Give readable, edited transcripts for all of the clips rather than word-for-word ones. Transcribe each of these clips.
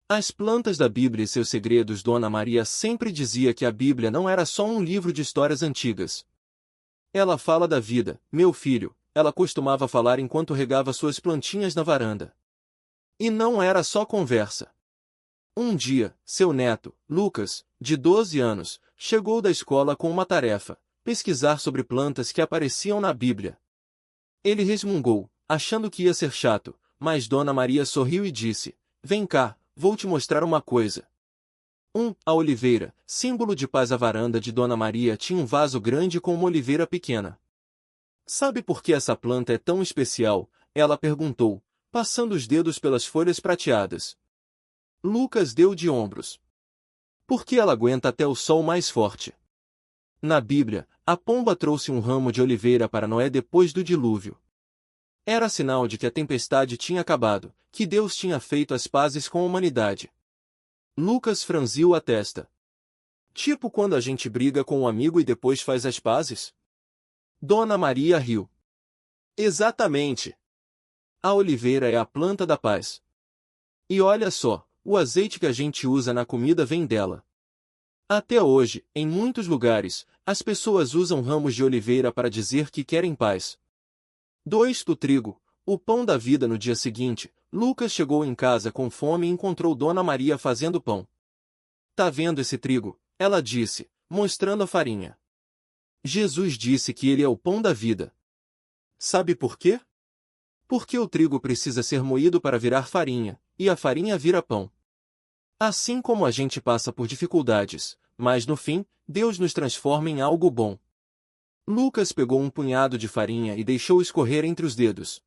As plantas da Bíblia e seus segredos. Dona Maria sempre dizia que a Bíblia não era só um livro de histórias antigas. Ela fala da vida, meu filho, ela costumava falar enquanto regava suas plantinhas na varanda. E não era só conversa. Um dia, seu neto, Lucas, de 12 anos, chegou da escola com uma tarefa: pesquisar sobre plantas que apareciam na Bíblia. Ele resmungou, achando que ia ser chato, mas Dona Maria sorriu e disse: Vem cá, vou te mostrar uma coisa. A oliveira, símbolo de paz. A varanda de Dona Maria tinha um vaso grande com uma oliveira pequena. Sabe por que essa planta é tão especial? Ela perguntou, passando os dedos pelas folhas prateadas. Lucas deu de ombros. Porque ela aguenta até o sol mais forte. Na Bíblia, a pomba trouxe um ramo de oliveira para Noé depois do dilúvio. Era sinal de que a tempestade tinha acabado, que Deus tinha feito as pazes com a humanidade. Lucas franziu a testa. Tipo quando a gente briga com um amigo e depois faz as pazes? Dona Maria riu. Exatamente. A oliveira é a planta da paz. E olha só, o azeite que a gente usa na comida vem dela. Até hoje, em muitos lugares, as pessoas usam ramos de oliveira para dizer que querem paz. 2. Do trigo, o pão da vida. No dia seguinte, Lucas chegou em casa com fome e encontrou Dona Maria fazendo pão. Tá vendo esse trigo? Ela disse, mostrando a farinha. Jesus disse que ele é o pão da vida. Sabe por quê? Porque o trigo precisa ser moído para virar farinha, e a farinha vira pão. Assim como a gente passa por dificuldades, mas no fim, Deus nos transforma em algo bom. Lucas pegou um punhado de farinha e deixou escorrer entre os dedos.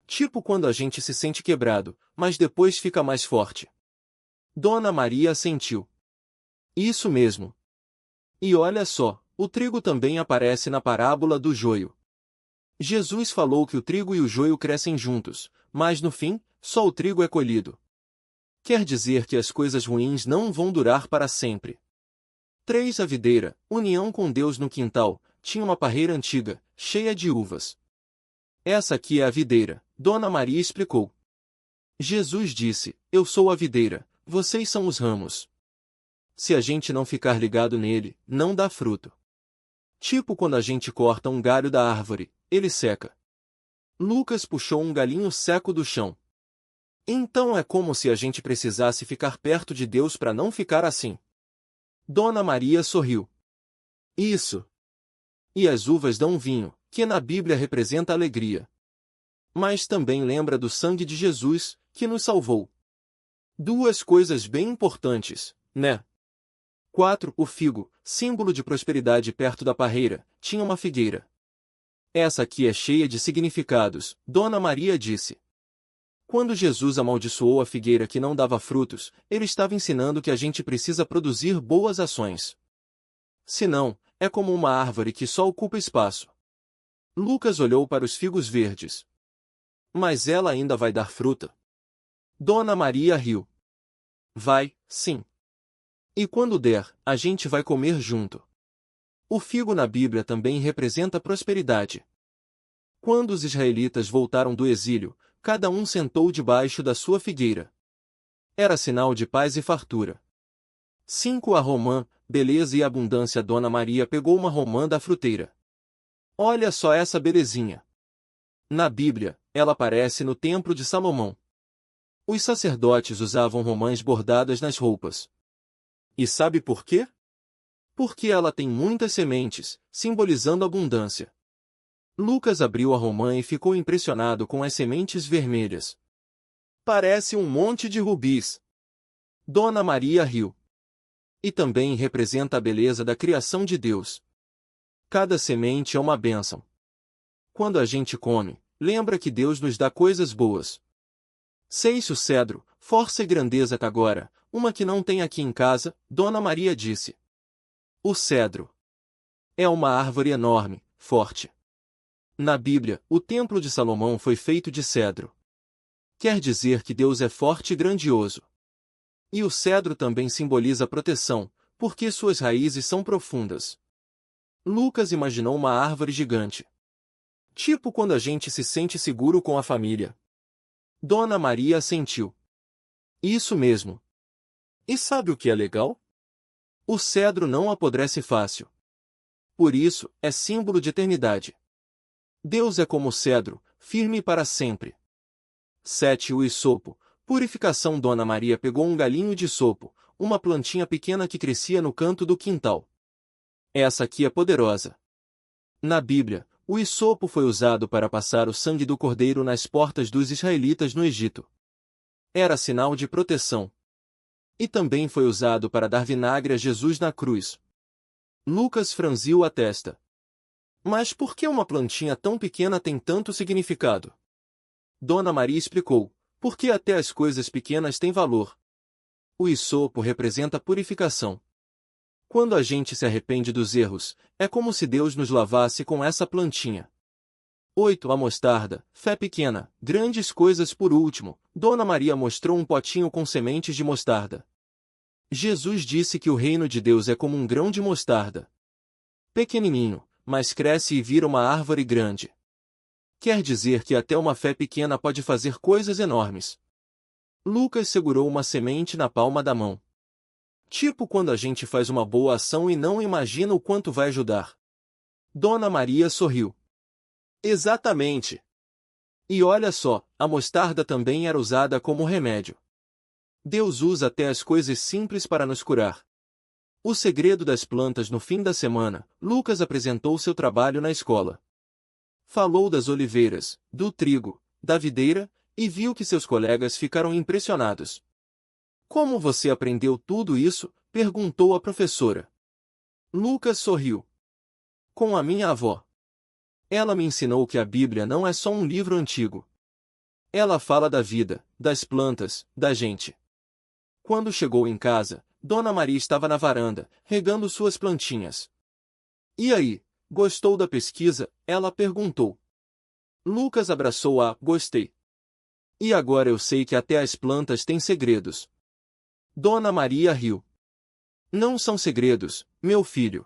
Tipo quando a gente se sente quebrado, mas depois fica mais forte. Dona Maria assentiu. Isso mesmo. E olha só, o trigo também aparece na parábola do joio. Jesus falou que o trigo e o joio crescem juntos, mas no fim, só o trigo é colhido. Quer dizer que as coisas ruins não vão durar para sempre. 3. A videira, união com Deus. No quintal, tinha uma parreira antiga, cheia de uvas. Essa aqui é a videira, Dona Maria explicou. Jesus disse, eu sou a videira, vocês são os ramos. Se a gente não ficar ligado nele, não dá fruto. Tipo quando a gente corta um galho da árvore, ele seca. Lucas puxou um galinho seco do chão. Então é como se a gente precisasse ficar perto de Deus para não ficar assim. Dona Maria sorriu. Isso. E as uvas dão vinho, que na Bíblia representa alegria. Mas também lembra do sangue de Jesus, que nos salvou. 2 coisas bem importantes, né? 4. O figo, símbolo de prosperidade. Perto da parreira, tinha uma figueira. Essa aqui é cheia de significados, Dona Maria disse. Quando Jesus amaldiçoou a figueira que não dava frutos, ele estava ensinando que a gente precisa produzir boas ações. Senão, é como uma árvore que só ocupa espaço. Lucas olhou para os figos verdes. Mas ela ainda vai dar fruta? Dona Maria riu. Vai, sim. E quando der, a gente vai comer junto. O figo na Bíblia também representa prosperidade. Quando os israelitas voltaram do exílio, cada um sentou debaixo da sua figueira. Era sinal de paz e fartura. 5. A romã, beleza e abundância. Dona Maria pegou uma romã da fruteira. Olha só essa belezinha. Na Bíblia, ela aparece no Templo de Salomão. Os sacerdotes usavam romãs bordadas nas roupas. E sabe por quê? Porque ela tem muitas sementes, simbolizando abundância. Lucas abriu a romã e ficou impressionado com as sementes vermelhas. Parece um monte de rubis. Dona Maria riu. E também representa a beleza da criação de Deus. Cada semente é uma bênção. Quando a gente come, lembra que Deus nos dá coisas boas. 6. O cedro, força e grandeza. Agora, uma que não tem aqui em casa, Dona Maria disse. O cedro é uma árvore enorme, forte. Na Bíblia, o Templo de Salomão foi feito de cedro. Quer dizer que Deus é forte e grandioso. E o cedro também simboliza proteção, porque suas raízes são profundas. Lucas imaginou uma árvore gigante. Tipo quando a gente se sente seguro com a família. Dona Maria assentiu. Isso mesmo. E sabe o que é legal? O cedro não apodrece fácil. Por isso, é símbolo de eternidade. Deus é como o cedro, firme para sempre. 7. O isopo. Purificação. Dona Maria pegou um galinho de isopo, uma plantinha pequena que crescia no canto do quintal. Essa aqui é poderosa. Na Bíblia, o isopo foi usado para passar o sangue do cordeiro nas portas dos israelitas no Egito. Era sinal de proteção. E também foi usado para dar vinagre a Jesus na cruz. Lucas franziu a testa. Mas por que uma plantinha tão pequena tem tanto significado? Dona Maria explicou, porque até as coisas pequenas têm valor. O isopo representa purificação. Quando a gente se arrepende dos erros, é como se Deus nos lavasse com essa plantinha. 8. A mostarda, fé pequena, grandes coisas. Por último, Dona Maria mostrou um potinho com sementes de mostarda. Jesus disse que o reino de Deus é como um grão de mostarda. Pequenininho, mas cresce e vira uma árvore grande. Quer dizer que até uma fé pequena pode fazer coisas enormes. Lucas segurou uma semente na palma da mão. Tipo quando a gente faz uma boa ação e não imagina o quanto vai ajudar. Dona Maria sorriu. Exatamente. E olha só, a mostarda também era usada como remédio. Deus usa até as coisas simples para nos curar. O segredo das plantas. No fim da semana, Lucas apresentou seu trabalho na escola. Falou das oliveiras, do trigo, da videira, e viu que seus colegas ficaram impressionados. Como você aprendeu tudo isso? Perguntou a professora. Lucas sorriu. Com a minha avó. Ela me ensinou que a Bíblia não é só um livro antigo. Ela fala da vida, das plantas, da gente. Quando chegou em casa, Dona Maria estava na varanda, regando suas plantinhas. E aí, gostou da pesquisa? Ela perguntou. Lucas abraçou-a. Gostei. E agora eu sei que até as plantas têm segredos. Dona Maria riu. Não são segredos, meu filho.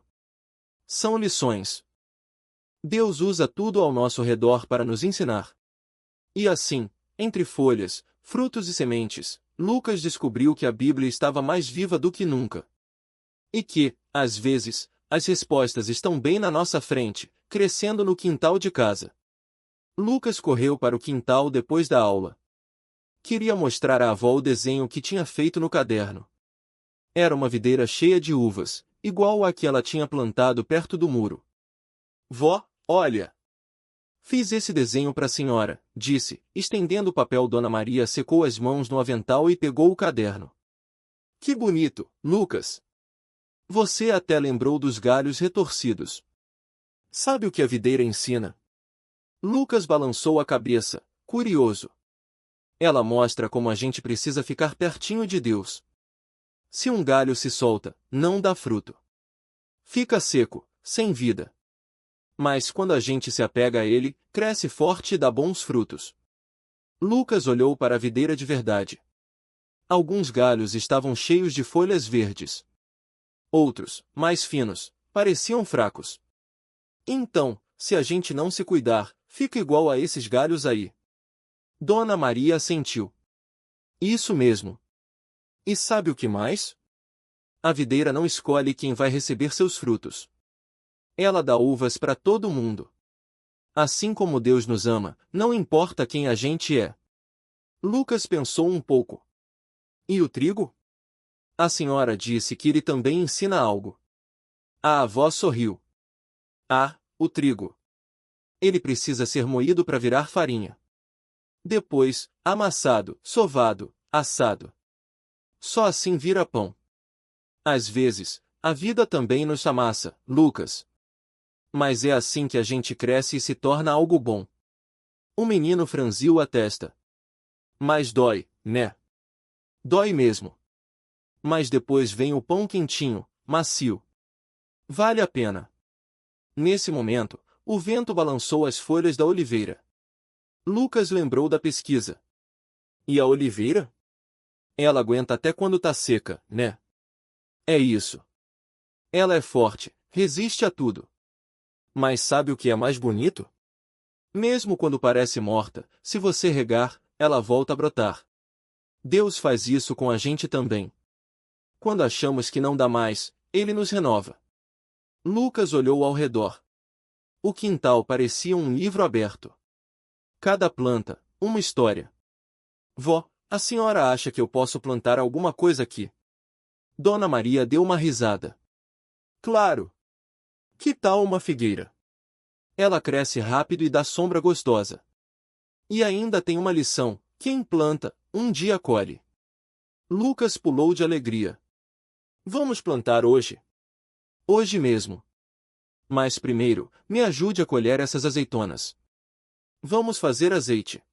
São lições. Deus usa tudo ao nosso redor para nos ensinar. E assim, entre folhas, frutos e sementes, Lucas descobriu que a Bíblia estava mais viva do que nunca. E que, às vezes, as respostas estão bem na nossa frente, crescendo no quintal de casa. Lucas correu para o quintal depois da aula. Queria mostrar à avó o desenho que tinha feito no caderno. Era uma videira cheia de uvas, igual a que ela tinha plantado perto do muro. Vó, olha! Fiz esse desenho para a senhora, disse, estendendo o papel. Dona Maria secou as mãos no avental e pegou o caderno. Que bonito, Lucas! Você até lembrou dos galhos retorcidos. Sabe o que a videira ensina? Lucas balançou a cabeça, curioso. Ela mostra como a gente precisa ficar pertinho de Deus. Se um galho se solta, não dá fruto. Fica seco, sem vida. Mas quando a gente se apega a ele, cresce forte e dá bons frutos. Lucas olhou para a videira de verdade. Alguns galhos estavam cheios de folhas verdes. Outros, mais finos, pareciam fracos. Então, se a gente não se cuidar, fica igual a esses galhos aí. Dona Maria assentiu. Isso mesmo. E sabe o que mais? A videira não escolhe quem vai receber seus frutos. Ela dá uvas para todo mundo. Assim como Deus nos ama, não importa quem a gente é. Lucas pensou um pouco. E o trigo? A senhora disse que ele também ensina algo. A avó sorriu. Ah, o trigo. Ele precisa ser moído para virar farinha. Depois, amassado, sovado, assado. Só assim vira pão. Às vezes, a vida também nos amassa, Lucas. Mas é assim que a gente cresce e se torna algo bom. O menino franziu a testa. Mas dói, né? Dói mesmo. Mas depois vem o pão quentinho, macio. Vale a pena. Nesse momento, o vento balançou as folhas da oliveira. Lucas lembrou da pesquisa. E a oliveira? Ela aguenta até quando tá seca, né? É isso. Ela é forte, resiste a tudo. Mas sabe o que é mais bonito? Mesmo quando parece morta, se você regar, ela volta a brotar. Deus faz isso com a gente também. Quando achamos que não dá mais, Ele nos renova. Lucas olhou ao redor. O quintal parecia um livro aberto. Cada planta, uma história. Vó, a senhora acha que eu posso plantar alguma coisa aqui? Dona Maria deu uma risada. Claro! Que tal uma figueira? Ela cresce rápido e dá sombra gostosa. E ainda tem uma lição: quem planta, um dia colhe. Lucas pulou de alegria. Vamos plantar hoje? Hoje mesmo. Mas primeiro, me ajude a colher essas azeitonas. Vamos fazer azeite.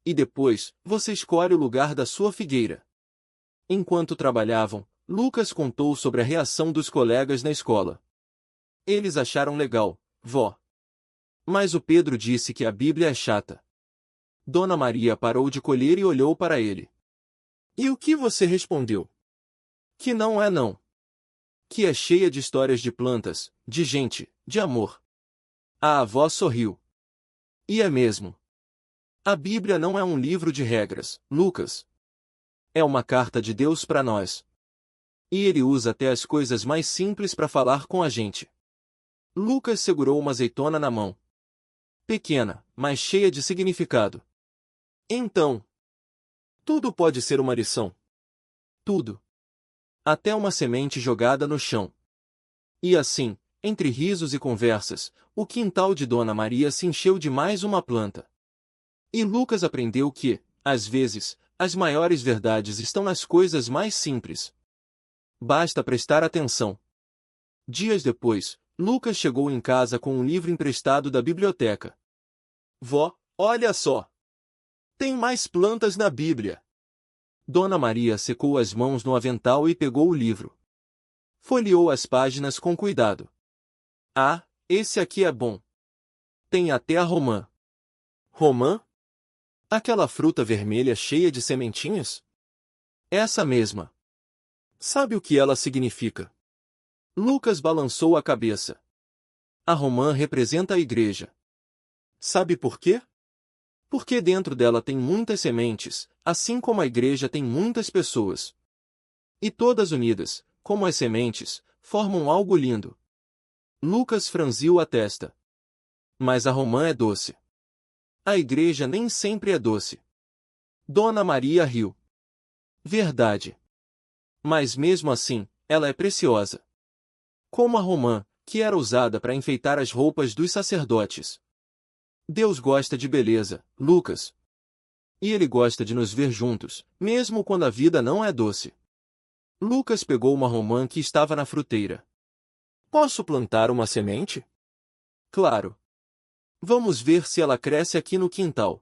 E depois, você escolhe o lugar da sua figueira. Enquanto trabalhavam, Lucas contou sobre a reação dos colegas na escola. Eles acharam legal, vó. Mas o Pedro disse que a Bíblia é chata. Dona Maria parou de colher e olhou para ele. E o que você respondeu? Que não é não. Que é cheia de histórias de plantas, de gente, de amor. A avó sorriu. E é mesmo. A Bíblia não é um livro de regras, Lucas. É uma carta de Deus para nós. E Ele usa até as coisas mais simples para falar com a gente. Lucas segurou uma azeitona na mão. Pequena, mas cheia de significado. Então, tudo pode ser uma lição. Tudo. Até uma semente jogada no chão. E assim, entre risos e conversas, o quintal de Dona Maria se encheu de mais uma planta. E Lucas aprendeu que, às vezes, as maiores verdades estão nas coisas mais simples. Basta prestar atenção. Dias depois, Lucas chegou em casa com um livro emprestado da biblioteca. Vó, olha só! Tem mais plantas na Bíblia. Dona Maria secou as mãos no avental e pegou o livro. Folheou as páginas com cuidado. Ah, esse aqui é bom. Tem até a romã. Romã? Aquela fruta vermelha cheia de sementinhas? Essa mesma. Sabe o que ela significa? Lucas balançou a cabeça. A romã representa a igreja. Sabe por quê? Porque dentro dela tem muitas sementes, assim como a igreja tem muitas pessoas. E todas unidas, como as sementes, formam algo lindo. Lucas franziu a testa. Mas a romã é doce. A igreja nem sempre é doce. Dona Maria riu. Verdade. Mas mesmo assim, ela é preciosa. Como a romã, que era usada para enfeitar as roupas dos sacerdotes. Deus gosta de beleza, Lucas. E Ele gosta de nos ver juntos, mesmo quando a vida não é doce. Lucas pegou uma romã que estava na fruteira. Posso plantar uma semente? Claro. Vamos ver se ela cresce aqui no quintal.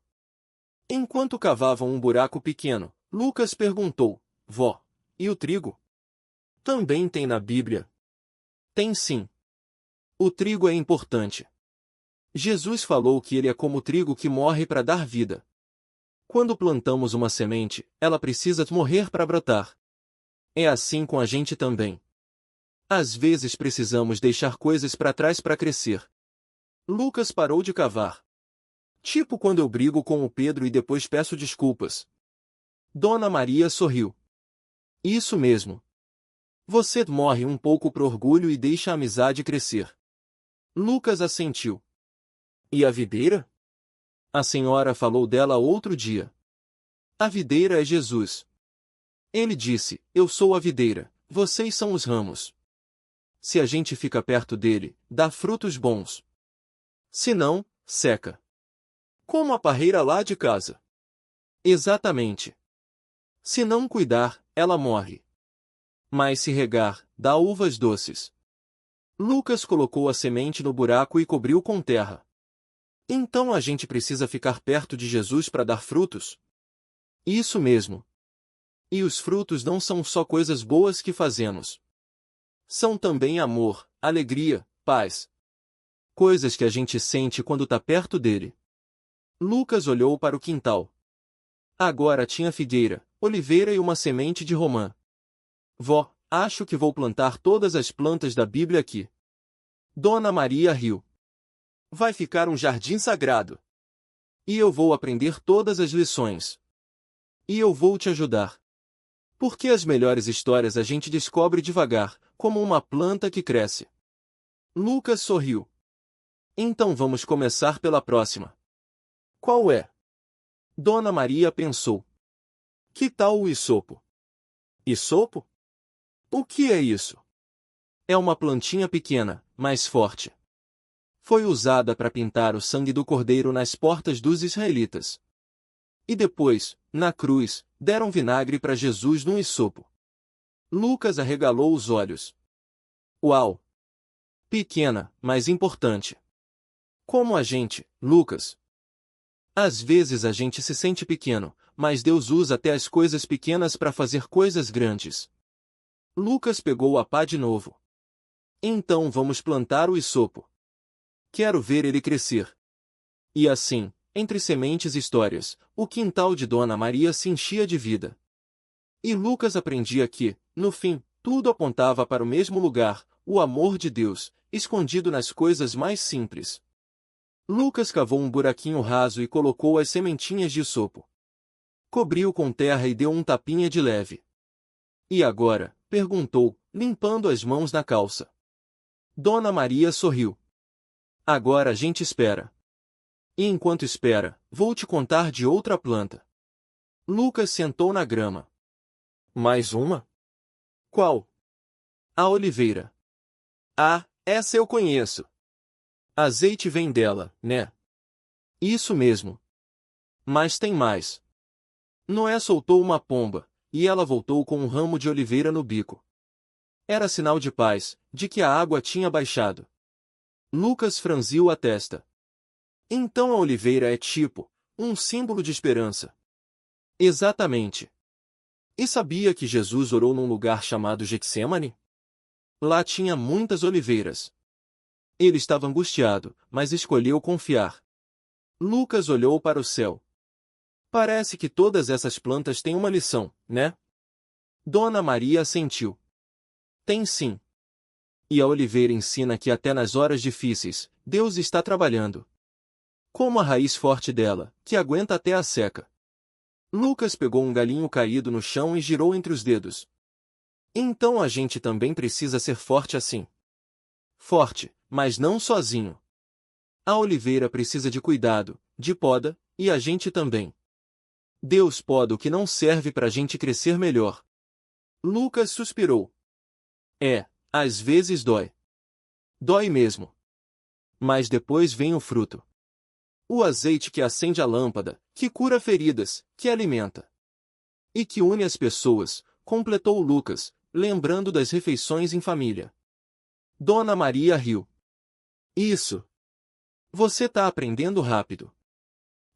Enquanto cavavam um buraco pequeno, Lucas perguntou, vó, e o trigo? Também tem na Bíblia? Tem sim. O trigo é importante. Jesus falou que ele é como o trigo que morre para dar vida. Quando plantamos uma semente, ela precisa morrer para brotar. É assim com a gente também. Às vezes precisamos deixar coisas para trás para crescer. Lucas parou de cavar. Tipo quando eu brigo com o Pedro e depois peço desculpas. Dona Maria sorriu. Isso mesmo. Você morre um pouco pro orgulho e deixa a amizade crescer. Lucas assentiu. E a videira? A senhora falou dela outro dia. A videira é Jesus. Ele disse, eu sou a videira, vocês são os ramos. Se a gente fica perto dele, dá frutos bons. Se não, seca. Como a parreira lá de casa. Exatamente. Se não cuidar, ela morre. Mas se regar, dá uvas doces. Lucas colocou a semente no buraco e cobriu com terra. Então a gente precisa ficar perto de Jesus para dar frutos? Isso mesmo. E os frutos não são só coisas boas que fazemos. São também amor, alegria, paz. Coisas que a gente sente quando está perto dele. Lucas olhou para o quintal. Agora tinha figueira, oliveira e uma semente de romã. Vó, acho que vou plantar todas as plantas da Bíblia aqui. Dona Maria riu. Vai ficar um jardim sagrado. E eu vou aprender todas as lições. E eu vou te ajudar. Porque as melhores histórias a gente descobre devagar, como uma planta que cresce. Lucas sorriu. Então vamos começar pela próxima. Qual é? Dona Maria pensou. Que tal o isopo? Isopo? O que é isso? É uma plantinha pequena, mas forte. Foi usada para pintar o sangue do cordeiro nas portas dos israelitas. E depois, na cruz, deram vinagre para Jesus num isopo. Lucas arregalou os olhos. Uau! Pequena, mas importante. Como a gente, Lucas. Às vezes a gente se sente pequeno, mas Deus usa até as coisas pequenas para fazer coisas grandes. Lucas pegou a pá de novo. Então vamos plantar o isopo. Quero ver ele crescer. E assim, entre sementes e histórias, o quintal de Dona Maria se enchia de vida. E Lucas aprendia que, no fim, tudo apontava para o mesmo lugar, o amor de Deus, escondido nas coisas mais simples. Lucas cavou um buraquinho raso e colocou as sementinhas de isopo. Cobriu com terra e deu um tapinha de leve. E agora? Perguntou, limpando as mãos na calça. Dona Maria sorriu. Agora a gente espera. E enquanto espera, vou te contar de outra planta. Lucas sentou na grama. Mais uma? Qual? A oliveira. Ah, essa eu conheço. Azeite vem dela, né? Isso mesmo. Mas tem mais. Noé soltou uma pomba, e ela voltou com um ramo de oliveira no bico. Era sinal de paz, de que a água tinha baixado. Lucas franziu a testa. Então a oliveira é tipo, um símbolo de esperança. Exatamente. E sabia que Jesus orou num lugar chamado Getsêmani? Lá tinha muitas oliveiras. Ele estava angustiado, mas escolheu confiar. Lucas olhou para o céu. Parece que todas essas plantas têm uma lição, né? Dona Maria assentiu. Tem sim. E a oliveira ensina que até nas horas difíceis, Deus está trabalhando. Como a raiz forte dela, que aguenta até a seca. Lucas pegou um galinho caído no chão e girou entre os dedos. Então a gente também precisa ser forte assim. Forte, mas não sozinho. A oliveira precisa de cuidado, de poda, e a gente também. Deus poda o que não serve para a gente crescer melhor. Lucas suspirou. Às vezes dói. Dói mesmo. Mas depois vem o fruto. O azeite que acende a lâmpada, que cura feridas, que alimenta. E que une as pessoas, completou Lucas, lembrando das refeições em família. Dona Maria riu. Isso. Você tá aprendendo rápido.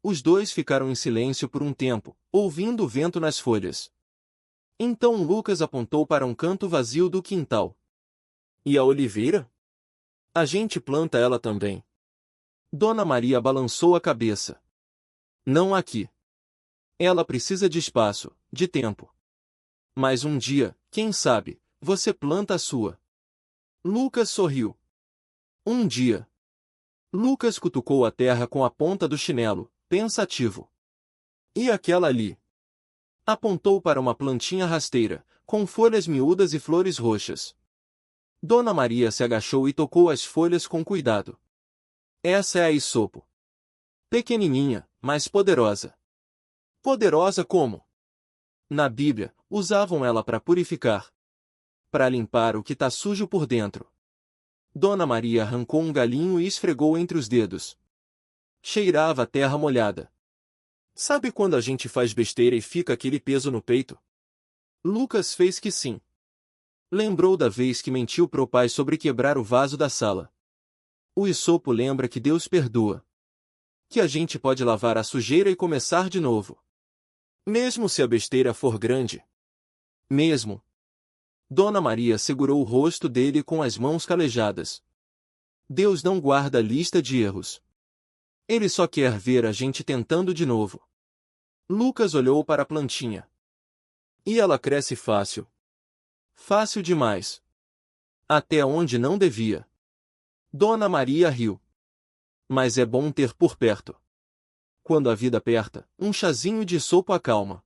Os dois ficaram em silêncio por um tempo, ouvindo o vento nas folhas. Então Lucas apontou para um canto vazio do quintal. E a oliveira? A gente planta ela também. Dona Maria balançou a cabeça. Não aqui. Ela precisa de espaço, de tempo. Mas um dia, quem sabe, você planta a sua. Lucas sorriu. Um dia. Lucas cutucou a terra com a ponta do chinelo, pensativo. E aquela ali? Apontou para uma plantinha rasteira, com folhas miúdas e flores roxas. Dona Maria se agachou e tocou as folhas com cuidado. Essa é a isopo. Pequenininha, mas poderosa. Poderosa como? Na Bíblia, usavam ela para purificar. Para limpar o que está sujo por dentro. Dona Maria arrancou um galinho e esfregou entre os dedos. Cheirava a terra molhada. Sabe quando a gente faz besteira e fica aquele peso no peito? Lucas fez que sim. Lembrou da vez que mentiu pro pai sobre quebrar o vaso da sala. O isopo lembra que Deus perdoa. Que a gente pode lavar a sujeira e começar de novo. Mesmo se a besteira for grande. Mesmo. Dona Maria segurou o rosto dele com as mãos calejadas. Deus não guarda lista de erros. Ele só quer ver a gente tentando de novo. Lucas olhou para a plantinha. E ela cresce fácil. Fácil demais. Até onde não devia. Dona Maria riu. Mas é bom ter por perto. Quando a vida aperta, um chazinho de sopa acalma.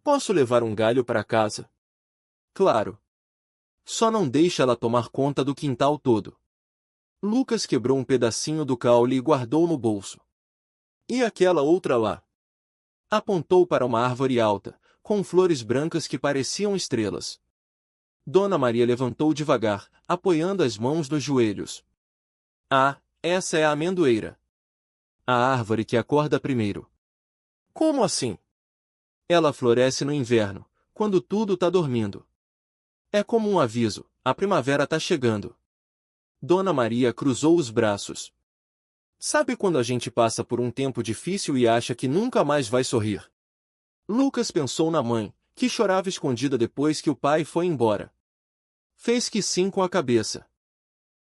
Posso levar um galho para casa? Claro. Só não deixa ela tomar conta do quintal todo. Lucas quebrou um pedacinho do caule e guardou no bolso. E aquela outra lá? Apontou para uma árvore alta, com flores brancas que pareciam estrelas. Dona Maria levantou devagar, apoiando as mãos nos joelhos. Ah, essa é a amendoeira. A árvore que acorda primeiro. Como assim? Ela floresce no inverno, quando tudo tá dormindo. É como um aviso, a primavera tá chegando. Dona Maria cruzou os braços. Sabe quando a gente passa por um tempo difícil e acha que nunca mais vai sorrir? Lucas pensou na mãe, que chorava escondida depois que o pai foi embora. Fez que sim com a cabeça.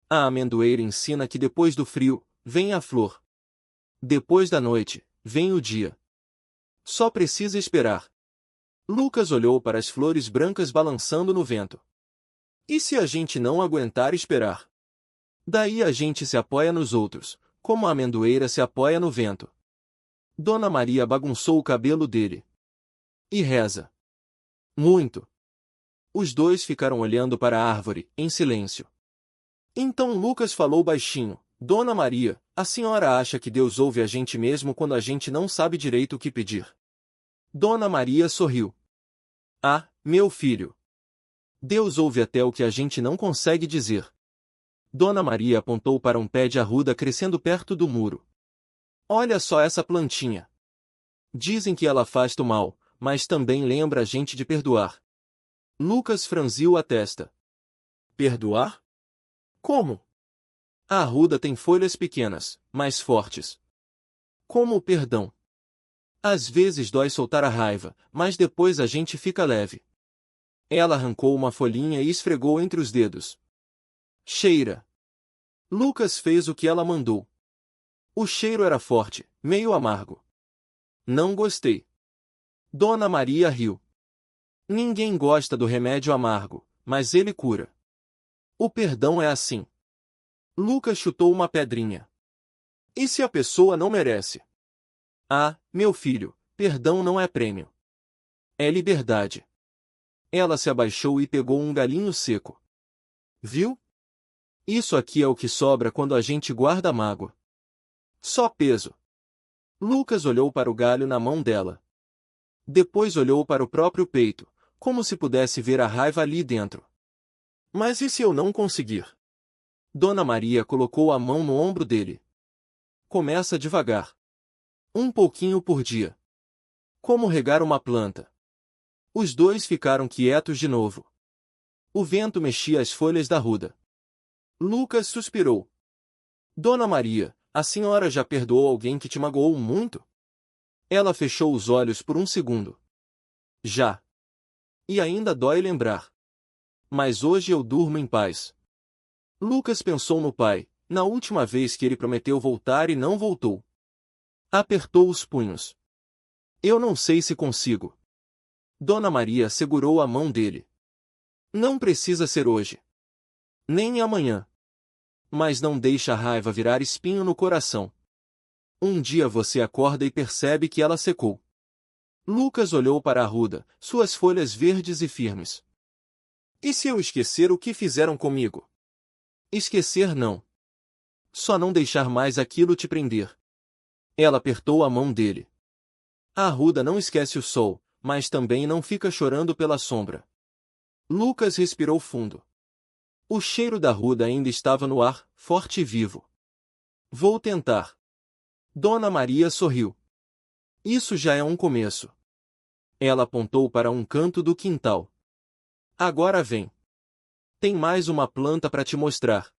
A amendoeira ensina que depois do frio, vem a flor. Depois da noite, vem o dia. Só precisa esperar. Lucas olhou para as flores brancas balançando no vento. E se a gente não aguentar esperar? Daí a gente se apoia nos outros, como a amendoeira se apoia no vento. Dona Maria bagunçou o cabelo dele. E reza. Muito. Os dois ficaram olhando para a árvore, em silêncio. Então Lucas falou baixinho. Dona Maria, a senhora acha que Deus ouve a gente mesmo quando a gente não sabe direito o que pedir? Dona Maria sorriu. Ah, meu filho. Deus ouve até o que a gente não consegue dizer. Dona Maria apontou para um pé de arruda crescendo perto do muro. Olha só essa plantinha. Dizem que ela afasta o mal, mas também lembra a gente de perdoar. Lucas franziu a testa. Perdoar? Como? A arruda tem folhas pequenas, mas fortes. Como o perdão. Às vezes dói soltar a raiva, mas depois a gente fica leve. Ela arrancou uma folhinha e esfregou entre os dedos. Cheira. Lucas fez o que ela mandou. O cheiro era forte, meio amargo. Não gostei. Dona Maria riu. Ninguém gosta do remédio amargo, mas ele cura. O perdão é assim. Lucas chutou uma pedrinha. E se a pessoa não merece? Ah, meu filho, perdão não é prêmio. É liberdade. Ela se abaixou e pegou um galinho seco. Viu? Isso aqui é o que sobra quando a gente guarda mágoa. Só peso. Lucas olhou para o galho na mão dela. Depois olhou para o próprio peito, como se pudesse ver a raiva ali dentro. Mas e se eu não conseguir? Dona Maria colocou a mão no ombro dele. Começa devagar. Um pouquinho por dia. Como regar uma planta. Os dois ficaram quietos de novo. O vento mexia as folhas da arruda. Lucas suspirou. Dona Maria, a senhora já perdoou alguém que te magoou muito? Ela fechou os olhos por um segundo. Já. E ainda dói lembrar. Mas hoje eu durmo em paz. Lucas pensou no pai, na última vez que ele prometeu voltar e não voltou. Apertou os punhos. Eu não sei se consigo. Dona Maria segurou a mão dele. Não precisa ser hoje. Nem amanhã. Mas não deixa a raiva virar espinho no coração. Um dia você acorda e percebe que ela secou. Lucas olhou para a arruda, suas folhas verdes e firmes. E se eu esquecer o que fizeram comigo? Esquecer não. Só não deixar mais aquilo te prender. Ela apertou a mão dele. A arruda não esquece o sol, mas também não fica chorando pela sombra. Lucas respirou fundo. O cheiro da arruda ainda estava no ar, forte e vivo. Vou tentar. Dona Maria sorriu. Isso já é um começo. Ela apontou para um canto do quintal. Agora vem. Tem mais uma planta para te mostrar.